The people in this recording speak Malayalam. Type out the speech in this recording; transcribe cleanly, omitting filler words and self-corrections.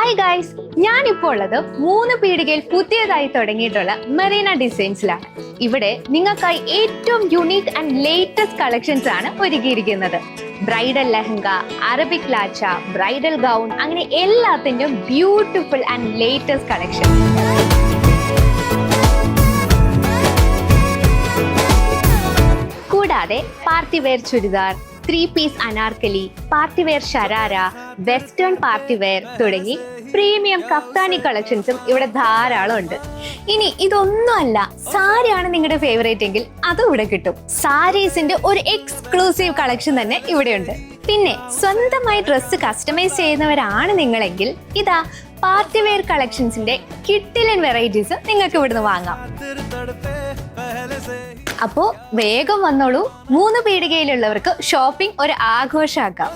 ഹായ് ഗൈസ്, ഞാനിപ്പോൾ ഉള്ളത് 3 പീടികയിൽ പുതിയതായി തുടങ്ങിയിട്ടുള്ള മെറീന ഡിസൈൻസിലാണ്. ഇവിടെ നിങ്ങൾക്കായി ഏറ്റവും യുണീക്ക് ആൻഡ് ലേറ്റസ്റ്റ് കളക്ഷൻസ് ആണ് ഒരുക്കിയിരിക്കുന്നത്. Bridal lehenga, Arabic lacha, bridal gown, അങ്ങനെ എല്ലാത്തിൻ്റെയും ബ്യൂട്ടിഫുൾ ആൻഡ് ലേറ്റസ്റ്റ് കളക്ഷൻ. കൂടാതെ party wear churidar, 3 piece Anarkali, party wear sharara, western party wear തുടങ്ങി പ്രീമിയം കഫ്താനി കളക്ഷൻസും ഇവിടെ ധാരാളം ഉണ്ട്. ഇനി ഇതൊന്നുമല്ല, സാരിയാണ് നിങ്ങളുടെ ഫേവറേറ്റ് എങ്കിൽ അതും ഇവിടെ കിട്ടും. സാരീസിന്റെ ഒരു എക്സ്ക്ലൂസീവ് കളക്ഷൻ തന്നെ ഇവിടെയുണ്ട്. പിന്നെ സ്വന്തമായി ഡ്രസ്സ് കസ്റ്റമൈസ് ചെയ്യുന്നവരാണ് നിങ്ങളെങ്കിൽ ഇതാ പാർട്ടി വെയർ കളക്ഷൻസിന്റെ കിട്ടിലൻ വെറൈറ്റീസ് നിങ്ങൾക്ക് ഇവിടുന്ന് വാങ്ങാം. അപ്പോ വേഗം വന്നോളൂ. 3 പീടികയിലുള്ളവർക്ക് ഷോപ്പിംഗ് ഒരു ആഘോഷമാക്കാം.